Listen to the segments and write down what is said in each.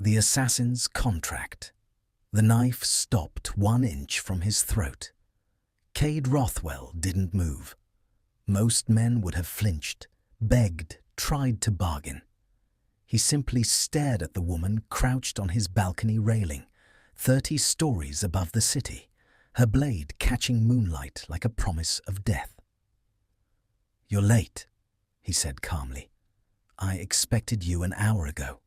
The assassin's contract. The knife stopped 1 inch from his throat. Kade Rothwell didn't move. Most men would have flinched, begged, tried to bargain. He simply stared at the woman crouched on his balcony railing, 30 stories above the city, her blade catching moonlight like a promise of death. "You're late," he said calmly. "I expected you an hour ago."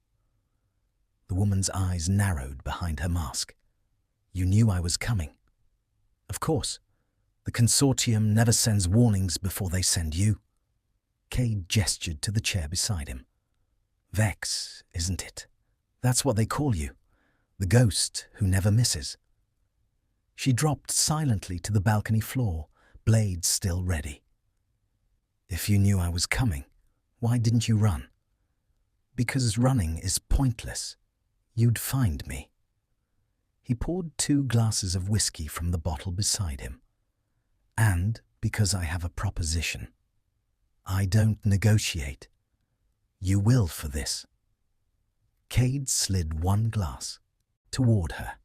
The woman's eyes narrowed behind her mask. "You knew I was coming." "Of course. The Consortium never sends warnings before they send you." Kade gestured to the chair beside him. "Vex, isn't it? That's what they call you. The ghost who never misses." She dropped silently to the balcony floor, blade still ready. "If you knew I was coming, why didn't you run?" "Because running is pointless. You'd find me." He poured 2 glasses of whiskey from the bottle beside him. "And because I have a proposition. I don't negotiate. You will for this." Kade slid 1 glass toward her.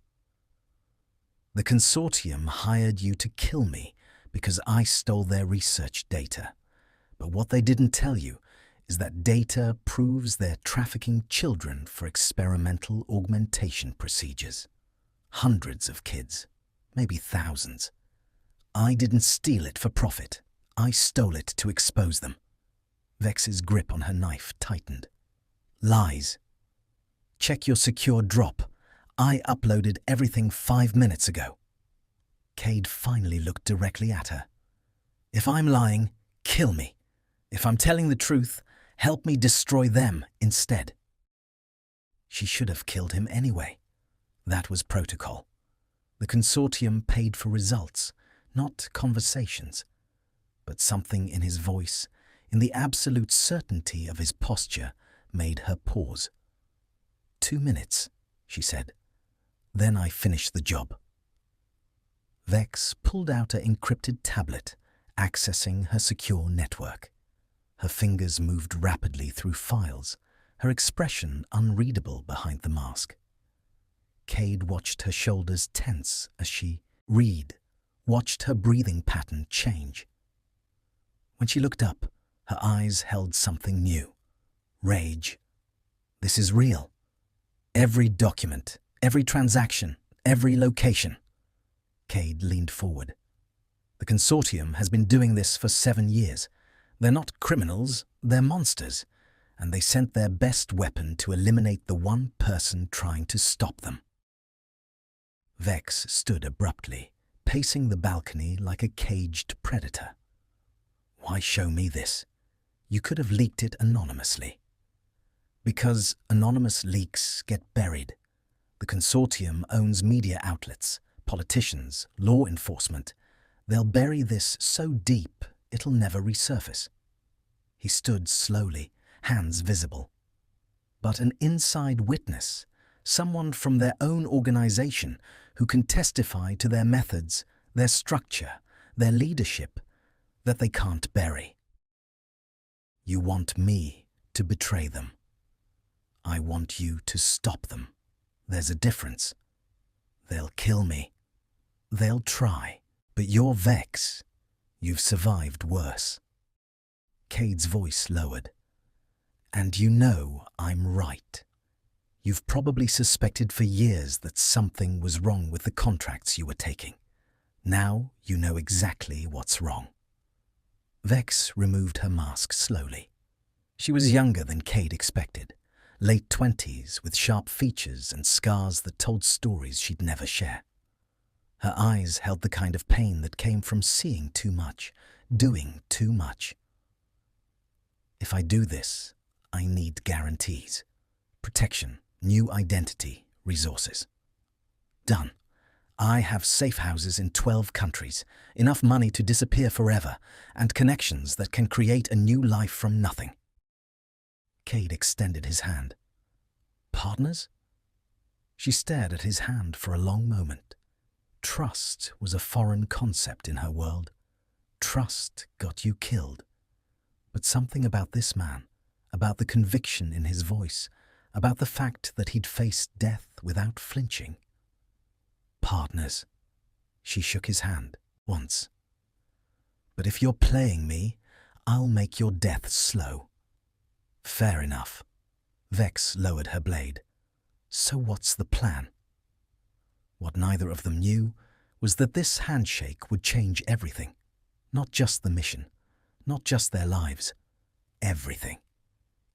"The Consortium hired you to kill me because I stole their research data. But what they didn't tell you is that data proves they're trafficking children for experimental augmentation procedures. Hundreds of kids, maybe thousands. I didn't steal it for profit. I stole it to expose them." Vex's grip on her knife tightened. "Lies. Check your secure drop. I uploaded everything 5 minutes ago." Kade finally looked directly at her. "If I'm lying, kill me. If I'm telling the truth, help me destroy them instead." She should have killed him anyway. That was protocol. The Consortium paid for results, not conversations. But something in his voice, in the absolute certainty of his posture, made her pause. 2 minutes, she said. "Then I finish the job." Vex pulled out an encrypted tablet, accessing her secure network. Her fingers moved rapidly through files, her expression unreadable behind the mask. Kade watched her shoulders tense as she watched her breathing pattern change. When she looked up, her eyes held something new. Rage. "This is real. Every document, every transaction, every location." Kade leaned forward. "The Consortium has been doing this for 7 years. They're not criminals, they're monsters, and they sent their best weapon to eliminate the one person trying to stop them." Vex stood abruptly, pacing the balcony like a caged predator. "Why show me this? You could have leaked it anonymously." "Because anonymous leaks get buried. The Consortium owns media outlets, politicians, law enforcement. They'll bury this so deep it'll never resurface." He stood slowly, hands visible. "But an inside witness, someone from their own organization who can testify to their methods, their structure, their leadership, that they can't bury." "You want me to betray them. I want you to stop them. There's a difference. They'll kill me. They'll try. But you're Vex. You've survived worse." Kade's voice lowered. "And you know I'm right. You've probably suspected for years that something was wrong with the contracts you were taking. Now you know exactly what's wrong." Vex removed her mask slowly. She was younger than Kade expected, late 20s with sharp features and scars that told stories she'd never share. Her eyes held the kind of pain that came from seeing too much, doing too much. "If I do this, I need guarantees. Protection, new identity, resources. Done. I have safe houses in 12 countries, enough money to disappear forever, and connections that can create a new life from nothing." Kade extended his hand. "Partners?" She stared at his hand for a long moment. Trust was a foreign concept in her world. Trust got you killed. But something about this man, about the conviction in his voice, about the fact that he'd faced death without flinching. Partners. She shook his hand once. But if you're playing me, I'll make your death slow. Fair enough. Vex lowered her blade. So what's the plan? What neither of them knew was that this handshake would change everything. Not just the mission, not just their lives, everything.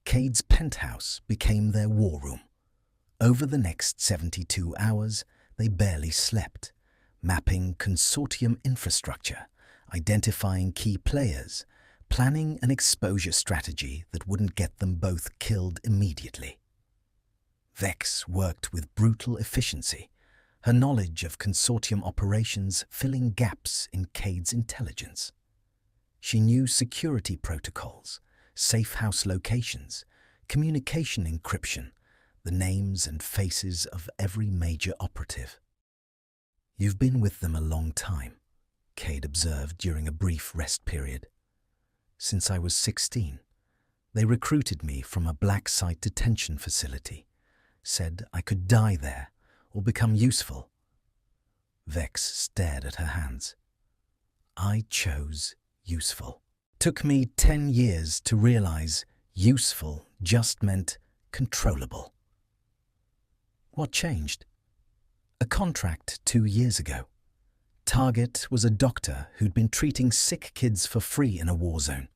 Kade's penthouse became their war room. Over the next 72 hours, they barely slept, mapping Consortium infrastructure, identifying key players, planning an exposure strategy that wouldn't get them both killed immediately. Vex worked with brutal efficiency, her knowledge of Consortium operations filling gaps in Kade's intelligence. She knew security protocols, safe house locations, communication encryption, the names and faces of every major operative. You've been with them a long time, Kade observed during a brief rest period. Since I was 16, they recruited me from a black site detention facility, said I could die there or become useful. Vex stared at her hands. I chose useful. Took me 10 years to realize useful just meant controllable. What changed? A contract 2 years ago. Target was a doctor who'd been treating sick kids for free in a war zone.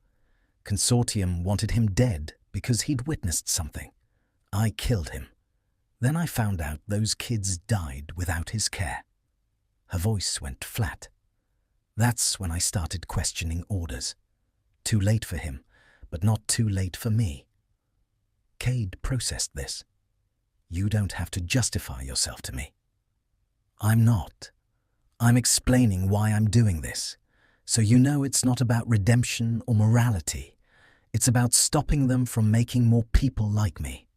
Consortium wanted him dead because he'd witnessed something. I killed him. Then I found out those kids died without his care. Her voice went flat. That's when I started questioning orders. Too late for him, but not too late for me. Kade processed this. You don't have to justify yourself to me. I'm not. I'm explaining why I'm doing this, so you know it's not about redemption or morality. It's about stopping them from making more people like me.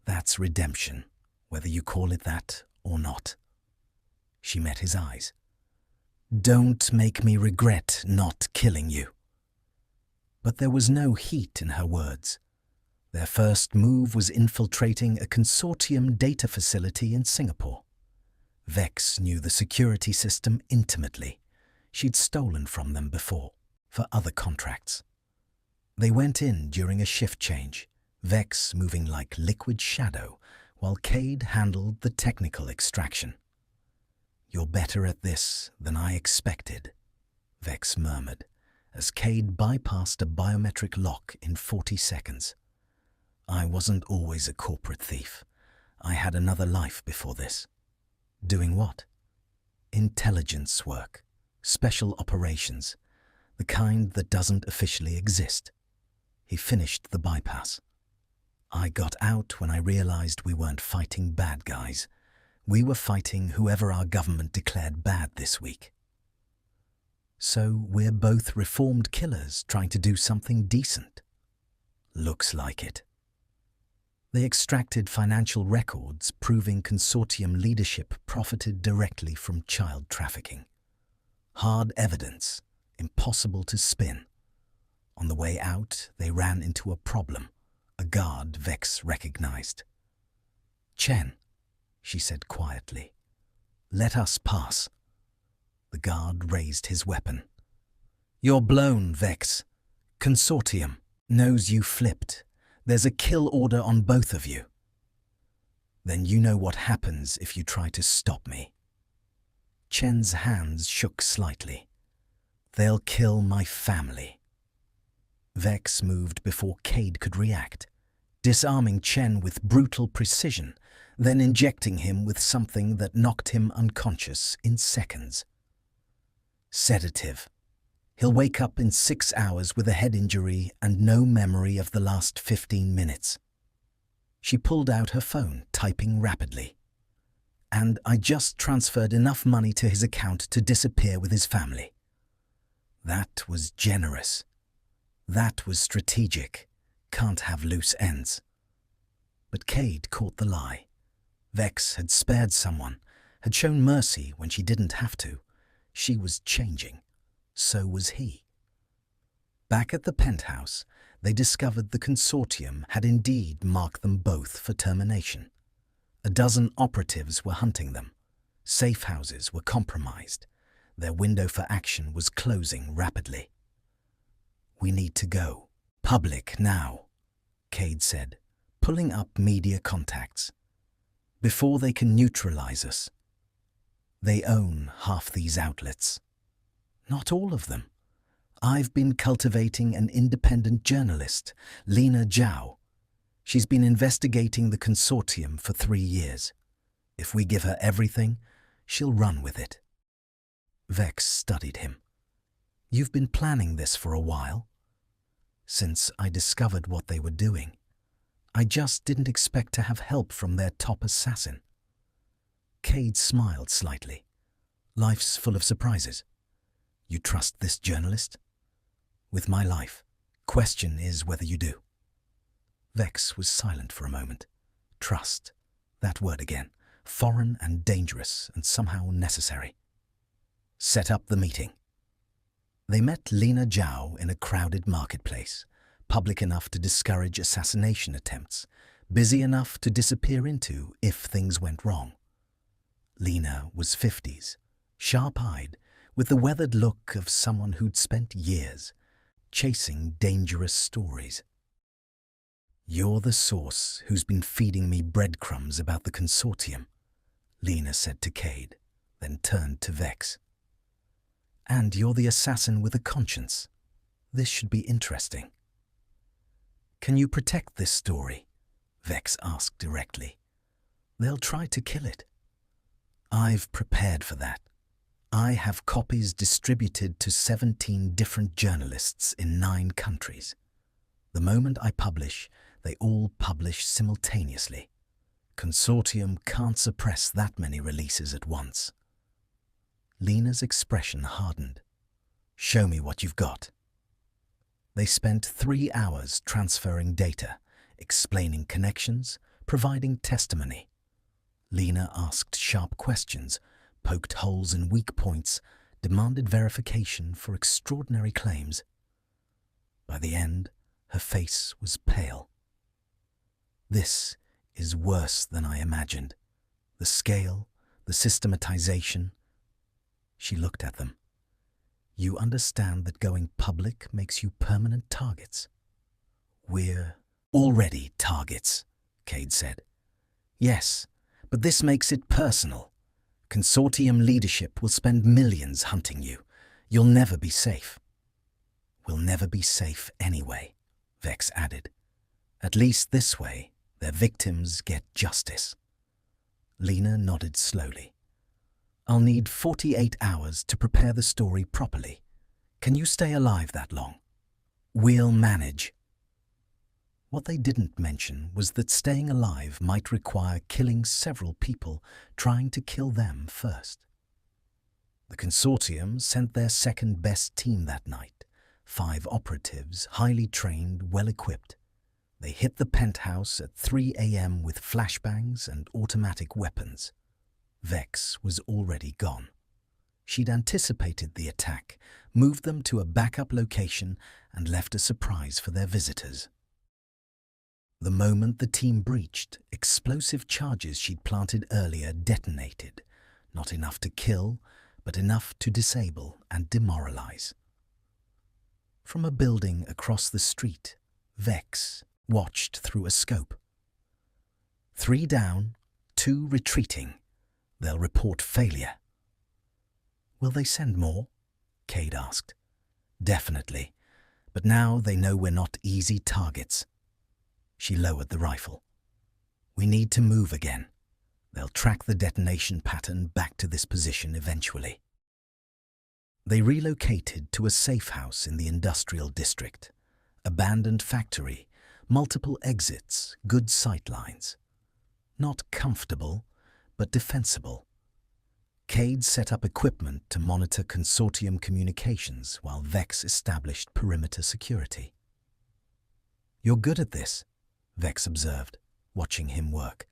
That's redemption, whether you call it that or not. She met his eyes. Don't make me regret not killing you. But there was no heat in her words. Their first move was infiltrating a Consortium data facility in Singapore. Vex knew the security system intimately. She'd stolen from them before, for other contracts. They went in during a shift change, Vex moving like liquid shadow, while Kade handled the technical extraction. You're better at this than I expected, Vex murmured, as Kade bypassed a biometric lock in 40 seconds. I wasn't always a corporate thief. I had another life before this. Doing what? Intelligence work, special operations, the kind that doesn't officially exist. He finished the bypass. I got out when I realized we weren't fighting bad guys. We were fighting whoever our government declared bad this week. So we're both reformed killers trying to do something decent. Looks like it. They extracted financial records proving Consortium leadership profited directly from child trafficking. Hard evidence, impossible to spin. On the way out, they ran into a problem, a guard Vex recognized. Chen, she said quietly, let us pass. The guard raised his weapon. You're blown, Vex. Consortium knows you flipped. There's a kill order on both of you. Then you know what happens if you try to stop me. Chen's hands shook slightly. They'll kill my family. Vex moved before Kade could react, disarming Chen with brutal precision, then injecting him with something that knocked him unconscious in seconds. Sedative. He'll wake up in 6 hours with a head injury and no memory of the last 15 minutes. She pulled out her phone, typing rapidly. And I just transferred enough money to his account to disappear with his family. That was generous. That was strategic. Can't have loose ends. But Kade caught the lie. Vex had spared someone, had shown mercy when she didn't have to. She was changing. So was he. Back at the penthouse, they discovered the Consortium had indeed marked them both for termination. A dozen operatives were hunting them. Safe houses were compromised. Their window for action was closing rapidly. "We need to go. Public now," Kade said, pulling up media contacts. "Before they can neutralize us." "They own half these outlets." "Not all of them. I've been cultivating an independent journalist, Lena Zhao. She's been investigating the Consortium for 3 years. If we give her everything, she'll run with it." Vex studied him. "You've been planning this for a while?" "Since I discovered what they were doing. I just didn't expect to have help from their top assassin." Kade smiled slightly. "Life's full of surprises. You trust this journalist?" "With my life. Question is whether you do." Vex was silent for a moment. Trust. That word again. Foreign and dangerous and somehow necessary. "Set up the meeting." They met Lena Zhao in a crowded marketplace, public enough to discourage assassination attempts, busy enough to disappear into if things went wrong. Lena was 50s, sharp-eyed, with the weathered look of someone who'd spent years chasing dangerous stories. "You're the source who's been feeding me breadcrumbs about the Consortium," Lena said to Kade, then turned to Vex. "And you're the assassin with a conscience. This should be interesting." "Can you protect this story?" Vex asked directly. "They'll try to kill it." "I've prepared for that. I have copies distributed to 17 different journalists in 9 countries. The moment I publish, they all publish simultaneously. Consortium can't suppress that many releases at once." Lena's expression hardened. "Show me what you've got." They spent 3 hours transferring data, explaining connections, providing testimony. Lena asked sharp questions, poked holes in weak points, demanded verification for extraordinary claims. By the end, her face was pale. "This is worse than I imagined. The scale, the systematization." She looked at them. "You understand that going public makes you permanent targets?" "We're already targets," Kade said. "Yes, but this makes it personal. Consortium leadership will spend millions hunting you. You'll never be safe." "We'll never be safe anyway," Vex added. "At least this way, their victims get justice." Lena nodded slowly. "I'll need 48 hours to prepare the story properly. Can you stay alive that long?" "We'll manage." What they didn't mention was that staying alive might require killing several people trying to kill them first. The Consortium sent their second-best team that night, 5 operatives, highly trained, well-equipped. They hit the penthouse at 3 a.m. with flashbangs and automatic weapons. Vex was already gone. She'd anticipated the attack, moved them to a backup location, and left a surprise for their visitors. The moment the team breached, explosive charges she'd planted earlier detonated, not enough to kill, but enough to disable and demoralize. From a building across the street, Vex watched through a scope. 3 down, 2 retreating. They'll report failure. "Will they send more?" Kade asked. "Definitely, but now they know we're not easy targets." She lowered the rifle. "We need to move again. They'll track the detonation pattern back to this position eventually." They relocated to a safe house in the industrial district. Abandoned factory, multiple exits, good sight lines. Not comfortable, but defensible. Kade set up equipment to monitor Consortium communications while Vex established perimeter security. "You're good at this," Vex observed, watching him work.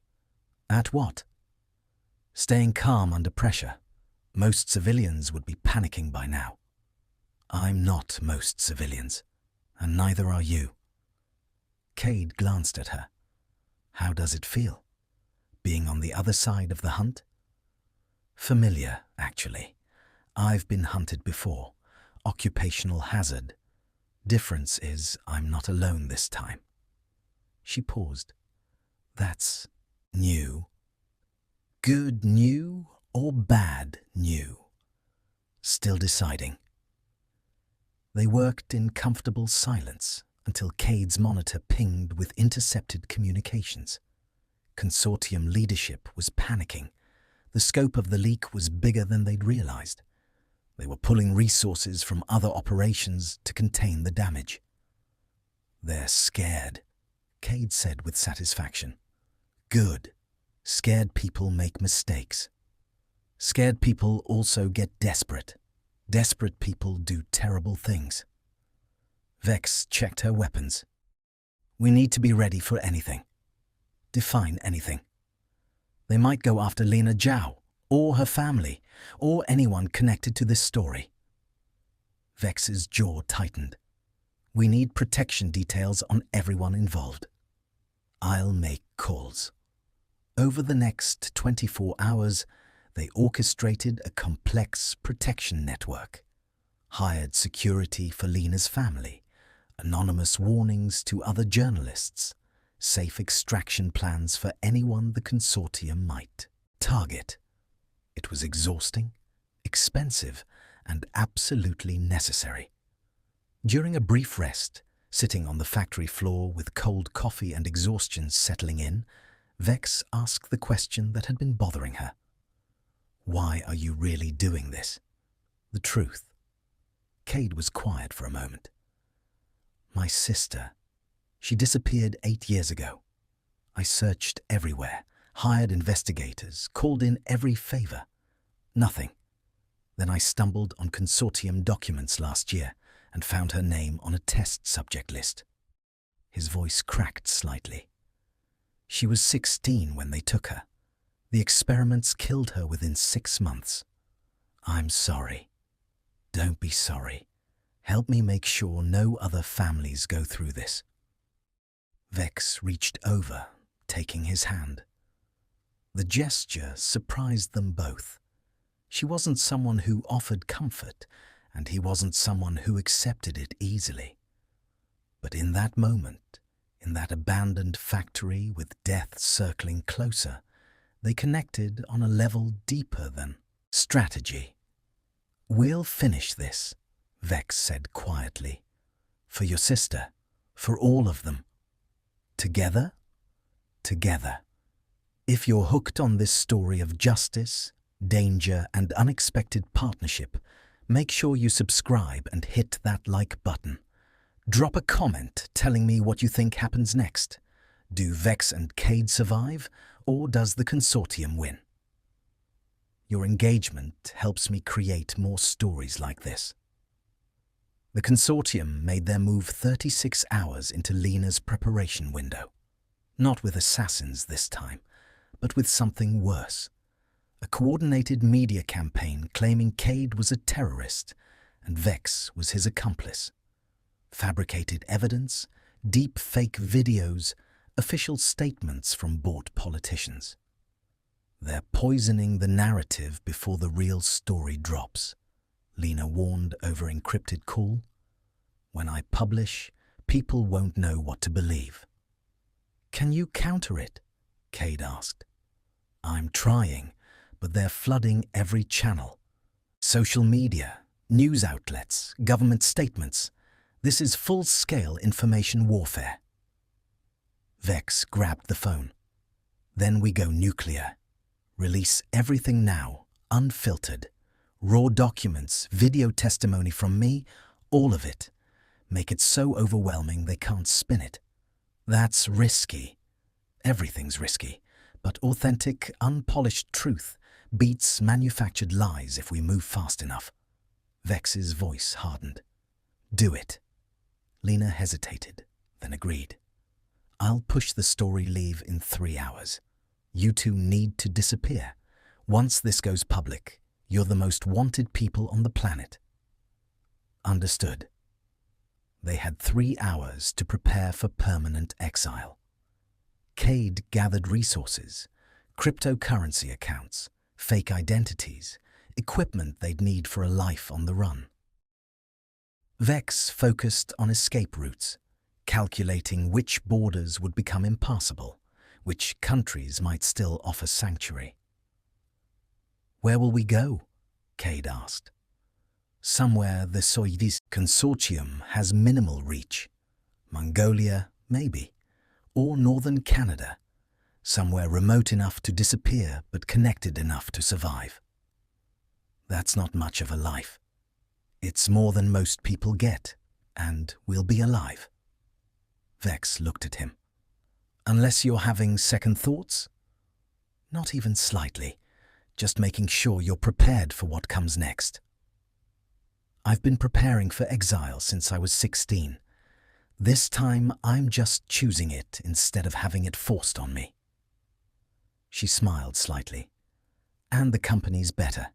"At what?" "Staying calm under pressure. Most civilians would be panicking by now." "I'm not most civilians, and neither are you." Kade glanced at her. How does it feel? Being on the other side of the hunt? Familiar, actually. I've been hunted before. Occupational hazard. Difference is I'm not alone this time. She paused. That's new. Good new or bad new? Still deciding. They worked in comfortable silence until Kade's monitor pinged with intercepted communications. Consortium leadership was panicking. The scope of the leak was bigger than they'd realized. They were pulling resources from other operations to contain the damage. They're scared, Kade said with satisfaction. Good. Scared people make mistakes. Scared people also get desperate. Desperate people do terrible things. Vex checked her weapons. We need to be ready for anything. Define anything. They might go after Lena Zhao, or her family, or anyone connected to this story. Vex's jaw tightened. We need protection details on everyone involved. I'll make calls. Over the next 24 hours, they orchestrated a complex protection network, hired security for Lena's family, anonymous warnings to other journalists, safe extraction plans for anyone the Consortium might target. It was exhausting, expensive, and absolutely necessary. During a brief rest, sitting on the factory floor with cold coffee and exhaustion settling in, Vex asked the question that had been bothering her. Why are you really doing this? The truth. Kade was quiet for a moment. My sister. She disappeared 8 years ago. I searched everywhere, hired investigators, called in every favor. Nothing. Then I stumbled on Consortium documents last year and found her name on a test subject list. His voice cracked slightly. She was 16 when they took her. The experiments killed her within 6 months. I'm sorry. Don't be sorry. Help me make sure no other families go through this. Vex reached over, taking his hand. The gesture surprised them both. She wasn't someone who offered comfort, and he wasn't someone who accepted it easily. But in that moment, in that abandoned factory with death circling closer, they connected on a level deeper than strategy. We'll finish this, Vex said quietly. For your sister, for all of them. Together? Together. If you're hooked on this story of justice, danger, and unexpected partnership, make sure you subscribe and hit that like button. Drop a comment telling me what you think happens next. Do Vex and Kade survive, or does the Consortium win? Your engagement helps me create more stories like this. The Consortium made their move 36 hours into Lena's preparation window. Not with assassins this time, but with something worse. A coordinated media campaign claiming Kade was a terrorist and Vex was his accomplice. Fabricated evidence, deep fake videos, official statements from bought politicians. They're poisoning the narrative before the real story drops, Lena warned over encrypted call. When I publish, people won't know what to believe. Can you counter it? Kade asked. I'm trying, but they're flooding every channel. Social media, news outlets, government statements. This is full-scale information warfare. Vex grabbed the phone. Then we go nuclear. Release everything now, unfiltered. Raw documents, video testimony from me, all of it. Make it so overwhelming they can't spin it. That's risky. Everything's risky, but authentic, unpolished truth beats manufactured lies if we move fast enough. Vex's voice hardened. Do it. Lena hesitated, then agreed. I'll push the story leave in 3 hours. You two need to disappear. Once this goes public, you're the most wanted people on the planet. Understood. They had 3 hours to prepare for permanent exile. Kade gathered resources, cryptocurrency accounts, fake identities, equipment they'd need for a life on the run. Vex focused on escape routes, calculating which borders would become impassable, which countries might still offer sanctuary. "Where will we go?" Kade asked. "Somewhere the Soviet Consortium has minimal reach. Mongolia, maybe. Or northern Canada. Somewhere remote enough to disappear but connected enough to survive." "That's not much of a life. It's more than most people get, and we'll be alive." Vex looked at him. "Unless you're having second thoughts?" "Not even slightly. Just making sure you're prepared for what comes next." "I've been preparing for exile since I was 16. This time I'm just choosing it instead of having it forced on me." She smiled slightly. "And the company's better.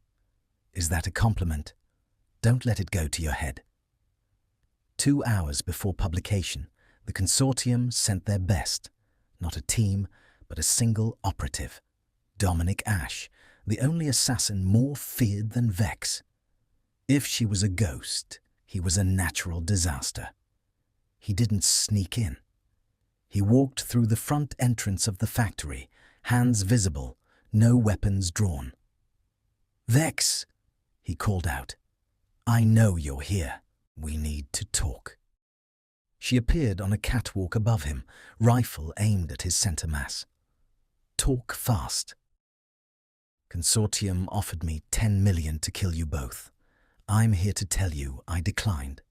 Is that a compliment? Don't let it go to your head." 2 hours before publication, the Consortium sent their best. Not a team, but a single operative. Dominic Ashe, the only assassin more feared than Vex. If she was a ghost, he was a natural disaster. He didn't sneak in. He walked through the front entrance of the factory, hands visible, no weapons drawn. "Vex," he called out. "I know you're here. We need to talk." She appeared on a catwalk above him, rifle aimed at his center mass. "Talk fast." "Consortium offered me 10 million to kill you both. I'm here to tell you I declined."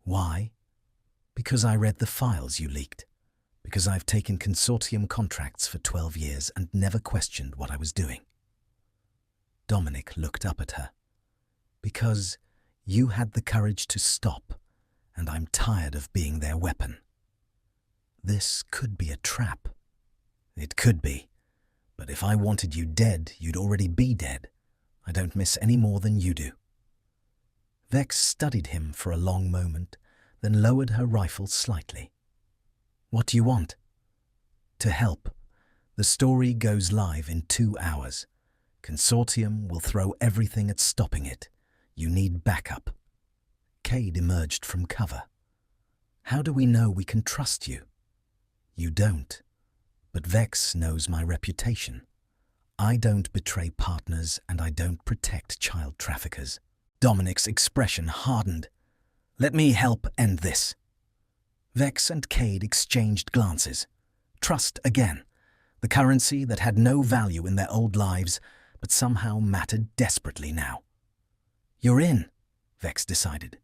"Why?" "Because I read the files you leaked. Because I've taken Consortium contracts for 12 years and never questioned what I was doing." Dominic looked up at her. "Because you had the courage to stop, and I'm tired of being their weapon." "This could be a trap." "It could be. But if I wanted you dead, you'd already be dead. I don't miss any more than you do." Vex studied him for a long moment, then lowered her rifle slightly. "What do you want?" "To help. The story goes live in 2 hours. Consortium will throw everything at stopping it. You need backup." Kade emerged from cover. "How do we know we can trust you?" "You don't. But Vex knows my reputation. I don't betray partners and I don't protect child traffickers." Dominic's expression hardened. "Let me help end this." Vex and Kade exchanged glances. Trust again. The currency that had no value in their old lives, but somehow mattered desperately now. "You're in," Vex decided.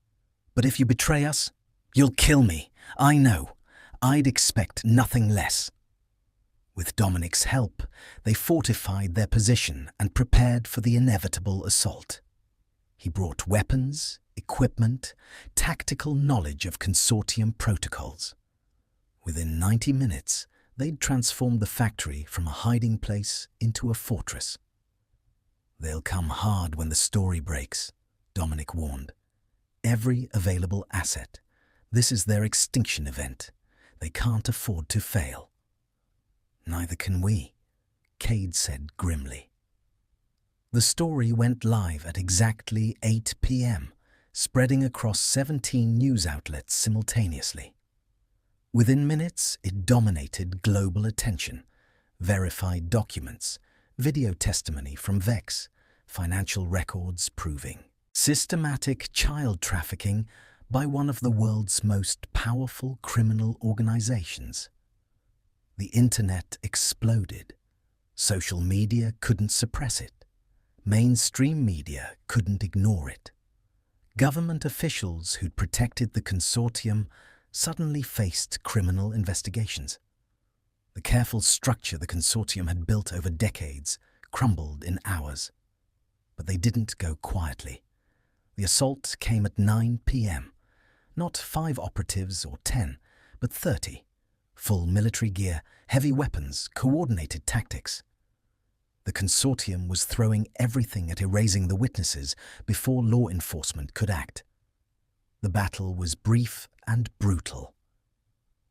"But if you betray us, you'll kill me. I know. I'd expect nothing less." With Dominic's help, they fortified their position and prepared for the inevitable assault. He brought weapons, equipment, tactical knowledge of Consortium protocols. Within 90 minutes, they'd transformed the factory from a hiding place into a fortress. "They'll come hard when the story breaks," Dominic warned. "Every available asset. This is their extinction event. They can't afford to fail." "Neither can we," Kade said grimly. The story went live at exactly 8 p.m., spreading across 17 news outlets simultaneously. Within minutes, it dominated global attention. Verified documents, video testimony from Vex, financial records proving systematic child trafficking by one of the world's most powerful criminal organizations. The internet exploded. Social media couldn't suppress it. Mainstream media couldn't ignore it. Government officials who'd protected the Consortium suddenly faced criminal investigations. The careful structure the Consortium had built over decades crumbled in hours. But they didn't go quietly. The assault came at 9 p.m. Not 5 operatives or 10, but 30. Full military gear, heavy weapons, coordinated tactics. The Consortium was throwing everything at erasing the witnesses before law enforcement could act. The battle was brief and brutal.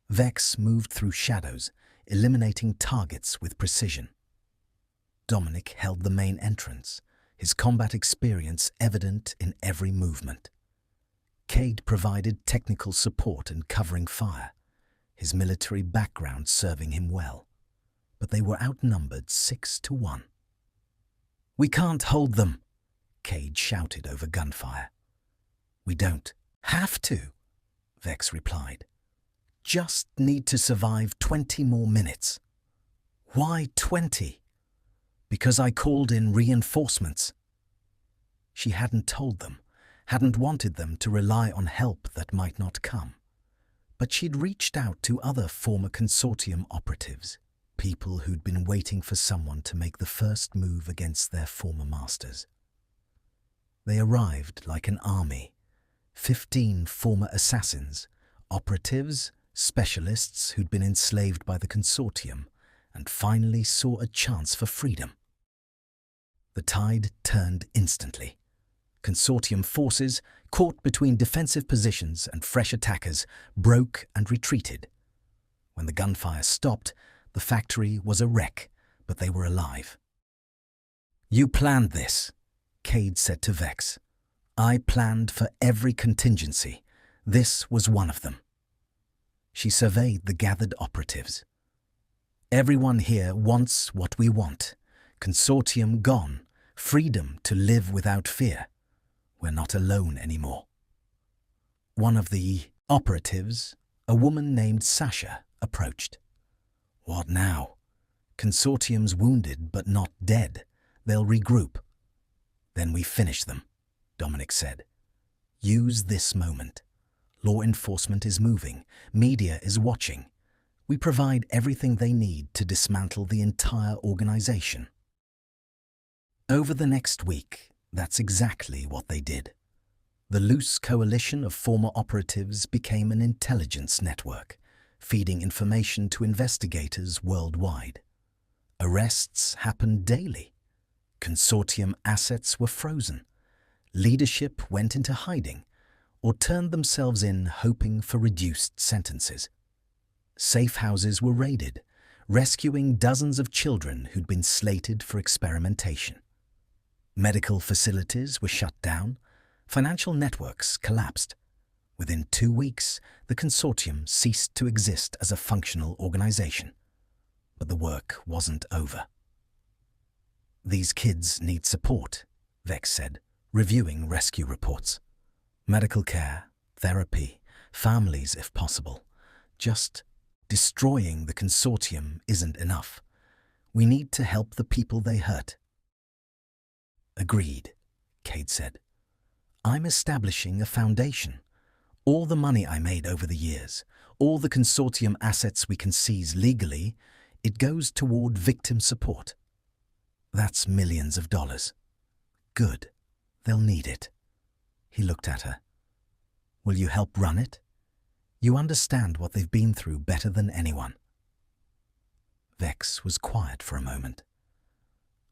Vex moved through shadows, eliminating targets with precision. Dominic held the main entrance, his combat experience evident in every movement. Kade provided technical support and covering fire, his military background serving him well. But they were outnumbered 6-1. "We can't hold them," Kade shouted over gunfire. "We don't have to," Vex replied. "Just need to survive 20 more minutes." "Why 20? "Because I called in reinforcements." She hadn't told them, hadn't wanted them to rely on help that might not come. But she'd reached out to other former Consortium operatives, people who'd been waiting for someone to make the first move against their former masters. They arrived like an army, 15 former assassins, operatives, specialists who'd been enslaved by the Consortium, and finally saw a chance for freedom. The tide turned instantly. Consortium forces, caught between defensive positions and fresh attackers, broke and retreated. When the gunfire stopped, the factory was a wreck, but they were alive. "You planned this," Kade said to Vex. "I planned for every contingency. This was one of them." She surveyed the gathered operatives. "Everyone here wants what we want. Consortium gone, freedom to live without fear. We're not alone anymore." One of the operatives, a woman named Sasha, approached. "What now?" "Consortium's wounded but not dead. They'll regroup." "Then we finish them," Dominic said. "Use this moment. Law enforcement is moving. Media is watching. We provide everything they need to dismantle the entire organization." Over the next week, that's exactly what they did. The loose coalition of former operatives became an intelligence network, feeding information to investigators worldwide. Arrests happened daily. Consortium assets were frozen. Leadership went into hiding or turned themselves in hoping for reduced sentences. Safe houses were raided, rescuing dozens of children who'd been slated for experimentation. Medical facilities were shut down. Financial networks collapsed. Within 2 weeks, the Consortium ceased to exist as a functional organization. But the work wasn't over. "These kids need support," Vex said, reviewing rescue reports. "Medical care, therapy, families if possible. Just destroying the Consortium isn't enough. We need to help the people they hurt." "Agreed," Kade said. "I'm establishing a foundation. All the money I made over the years, all the Consortium assets we can seize legally, it goes toward victim support. That's millions of dollars. Good. They'll need it." He looked at her. "Will you help run it? You understand what they've been through better than anyone." Vex was quiet for a moment.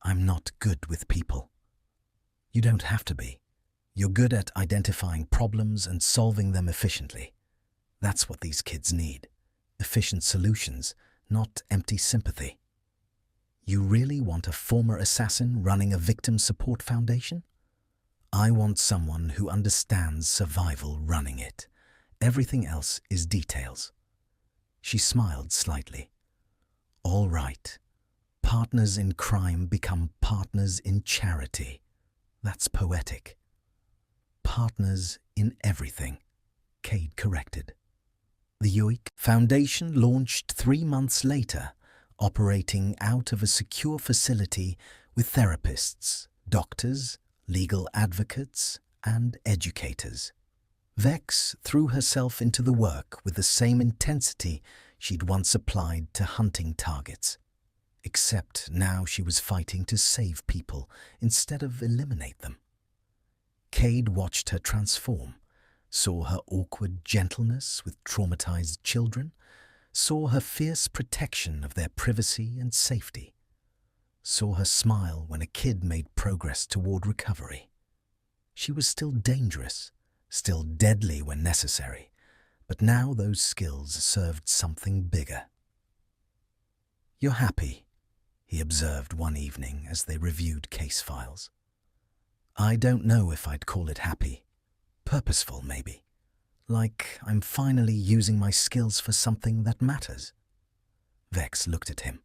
"I'm not good with people." "You don't have to be. You're good at identifying problems and solving them efficiently. That's what these kids need. Efficient solutions, not empty sympathy." "You really want a former assassin running a victim support foundation?" "I want someone who understands survival running it. Everything else is details." She smiled slightly. "All right. Partners in crime become partners in charity. That's poetic." "Partners in everything," Kade corrected. The Yoik Foundation launched 3 months later, operating out of a secure facility with therapists, doctors, legal advocates, and educators. Vex threw herself into the work with the same intensity she'd once applied to hunting targets. Except now she was fighting to save people instead of eliminate them. Kade watched her transform, saw her awkward gentleness with traumatized children, saw her fierce protection of their privacy and safety, saw her smile when a kid made progress toward recovery. She was still dangerous, still deadly when necessary, But now those skills served something bigger. "You're happy," he observed one evening as they reviewed case files. "I don't know if I'd call it happy. Purposeful, maybe. Like I'm finally using my skills for something that matters." Vex looked at him.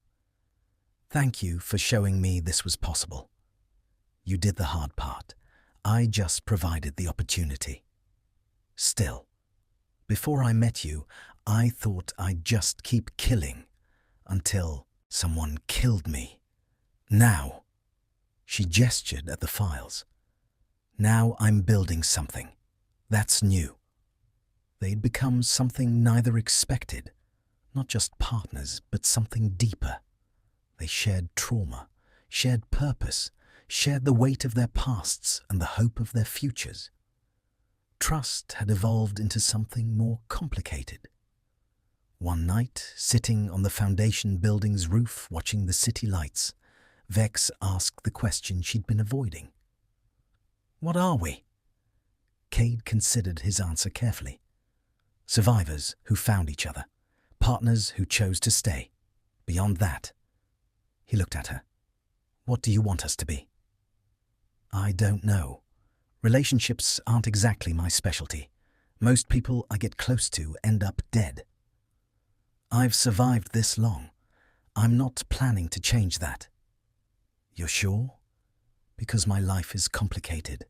"Thank you for showing me this was possible. You did the hard part. I just provided the opportunity. Still, before I met you, I thought I'd just keep killing until someone killed me. Now," she gestured at the files, "now I'm building something. That's new." They'd become something neither expected, not just partners, but something deeper. They shared trauma, shared purpose, shared the weight of their pasts and the hope of their futures. Trust had evolved into something more complicated. One night, sitting on the foundation building's roof watching the city lights, Vex asked the question she'd been avoiding. "What are we?" Kade considered his answer carefully. Survivors who found each other, partners who chose to stay. Beyond that, he looked at her. "What do you want us to be?" "I don't know. Relationships aren't exactly my specialty. Most people I get close to end up dead. I've survived this long. I'm not planning to change that." "You're sure?" "Because my life is complicated.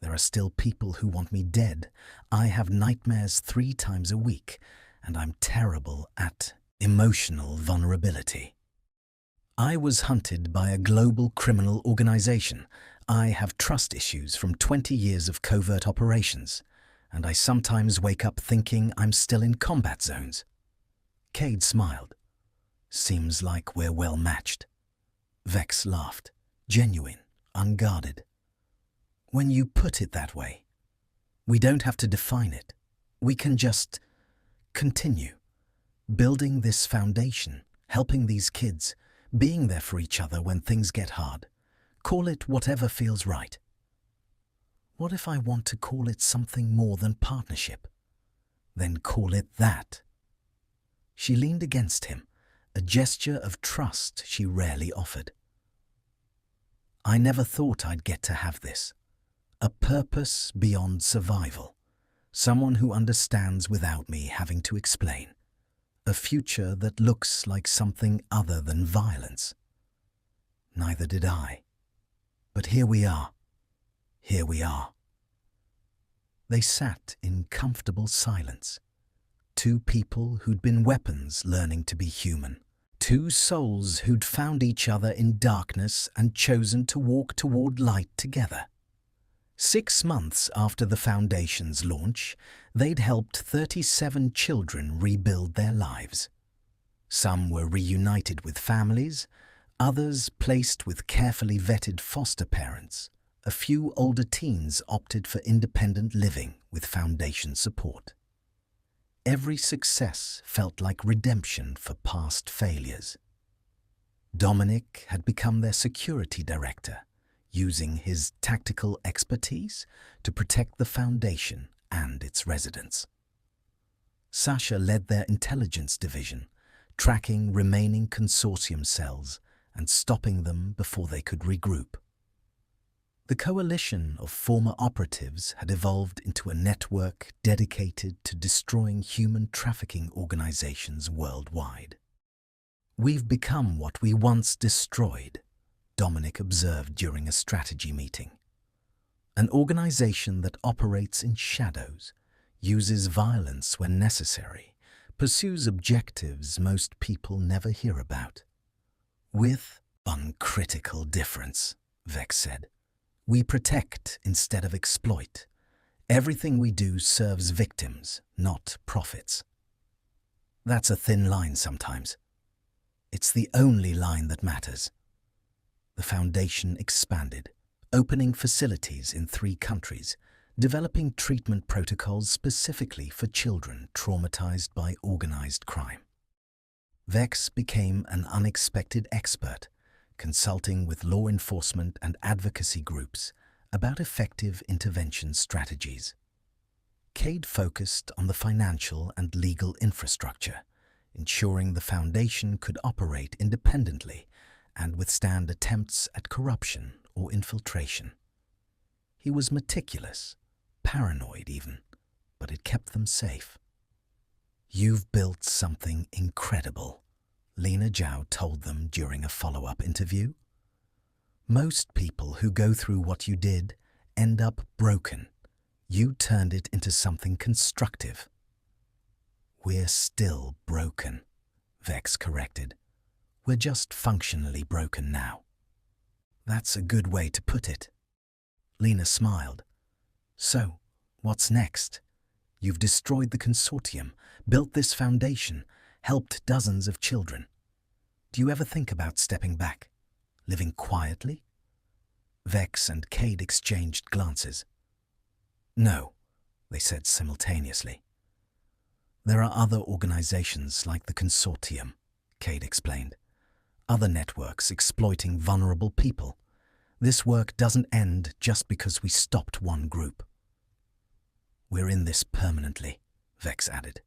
There are still people who want me dead. I have nightmares 3 times a week, and I'm terrible at emotional vulnerability. I was hunted by a global criminal organization. I have trust issues from 20 years of covert operations, and I sometimes wake up thinking I'm still in combat zones." Kade smiled. "Seems like we're well matched." Vex laughed, genuine, unguarded. "When you put it that way, we don't have to define it. We can just continue, building this foundation, helping these kids, being there for each other when things get hard. Call it whatever feels right." "What if I want to call it something more than partnership?" "Then call it that." She leaned against him, a gesture of trust she rarely offered. "I never thought I'd get to have this. A purpose beyond survival. Someone who understands without me having to explain. A future that looks like something other than violence." "Neither did I. But here we are. Here we are." They sat in comfortable silence. 2 people who'd been weapons learning to be human. 2 souls who'd found each other in darkness and chosen to walk toward light together. 6 months after the Foundation's launch, they'd helped 37 children rebuild their lives. Some were reunited with families, others placed with carefully vetted foster parents. A few older teens opted for independent living with Foundation support. Every success felt like redemption for past failures. Dominic had become their security director, using his tactical expertise to protect the Foundation and its residents. Sasha led their intelligence division, tracking remaining Consortium cells and stopping them before they could regroup. The coalition of former operatives had evolved into a network dedicated to destroying human trafficking organizations worldwide. "We've become what we once destroyed," Dominic observed during a strategy meeting. "An organization that operates in shadows, uses violence when necessary, pursues objectives most people never hear about. With uncritical difference," Vex said. "We protect instead of exploit. Everything we do serves victims, not profits. That's a thin line sometimes. It's the only line that matters." The Foundation expanded, opening facilities in 3 countries, developing treatment protocols specifically for children traumatized by organized crime. Vex became an unexpected expert, consulting with law enforcement and advocacy groups about effective intervention strategies. Kade focused on the financial and legal infrastructure, ensuring the foundation could operate independently and withstand attempts at corruption or infiltration. He was meticulous, paranoid even, but it kept them safe. "You've built something incredible," Lena Zhao told them during a follow-up interview. "Most people who go through what you did end up broken. You turned it into something constructive." "We're still broken," Vex corrected. "We're just functionally broken now." "That's a good way to put it." Lena smiled. "So, what's next? You've destroyed the Consortium, built this foundation, helped dozens of children. Do you ever think about stepping back, living quietly?" Vex and Kade exchanged glances. "No," they said simultaneously. "There are other organizations like the Consortium," Kade explained. "Other networks exploiting vulnerable people. This work doesn't end just because we stopped one group." "We're in this permanently," Vex added,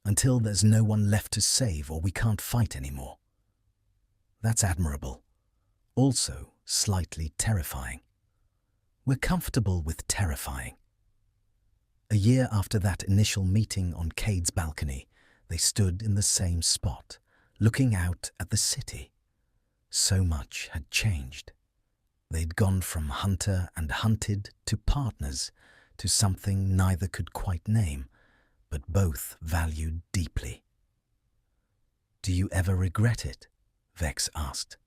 "until there's no one left to save or we can't fight anymore." "That's admirable. Also slightly terrifying." "We're comfortable with terrifying." A year after that initial meeting on Kade's balcony, they stood in the same spot, looking out at the city. So much had changed. They'd gone from hunter and hunted to partners, to something neither could quite name, but both valued deeply. "Do you ever regret it?" Vex asked.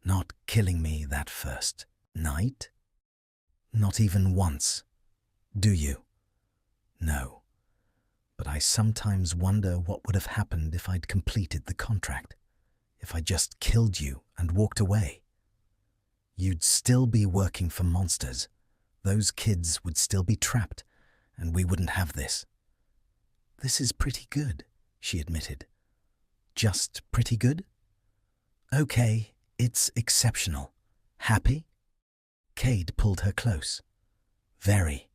"Not killing me that first night?" "Not even once. Do you?" "No. But I sometimes wonder what would have happened if I'd completed the contract. If I just killed you and walked away. You'd still be working for monsters. Those kids would still be trapped, and we wouldn't have this." "This is pretty good," she admitted. "Just pretty good?" "Okay, it's exceptional. Happy?" Kade pulled her close. "Very."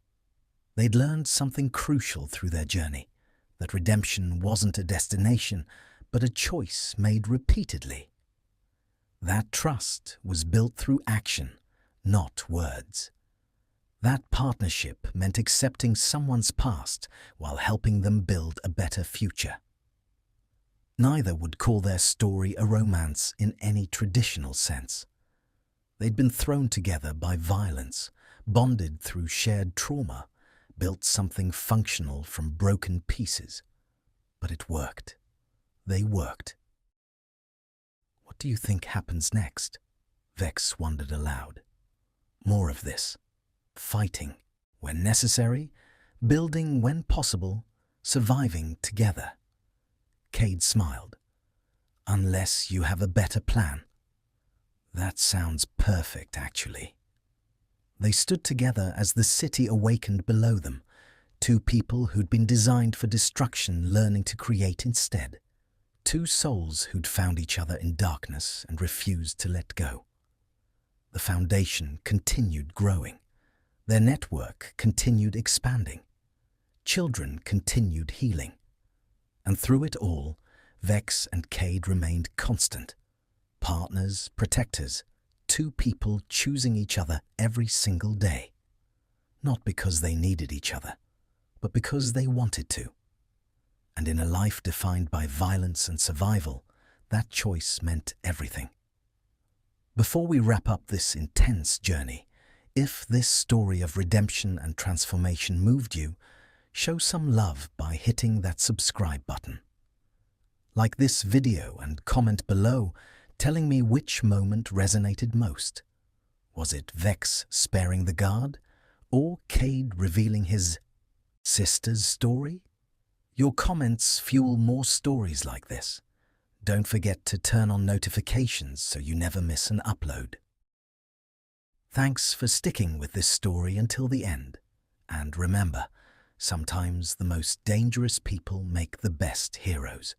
They'd learned something crucial through their journey, that redemption wasn't a destination, but a choice made repeatedly. That trust was built through action, not words. That partnership meant accepting someone's past while helping them build a better future. Neither would call their story a romance in any traditional sense. They'd been thrown together by violence, bonded through shared trauma, built something functional from broken pieces. But it worked. They worked. "What do you think happens next?" Vex wondered aloud. "More of this. Fighting when necessary, building when possible, surviving together." Kade smiled. "Unless you have a better plan." "That sounds perfect, actually." They stood together as the city awakened below them, two people who'd been designed for destruction learning to create instead. Two souls who'd found each other in darkness and refused to let go. The foundation continued growing. Their network continued expanding. Children continued healing. And through it all, Vex and Kade remained constant. Partners, protectors, two people choosing each other every single day. Not because they needed each other, but because they wanted to. And in a life defined by violence and survival, that choice meant everything. Before we wrap up this intense journey, if this story of redemption and transformation moved you, show some love by hitting that subscribe button. Like this video and comment below telling me which moment resonated most. Was it Vex sparing the guard, or Kade revealing his sister's story? Your comments fuel more stories like this. Don't forget to turn on notifications so you never miss an upload. Thanks for sticking with this story until the end. And remember, sometimes the most dangerous people make the best heroes.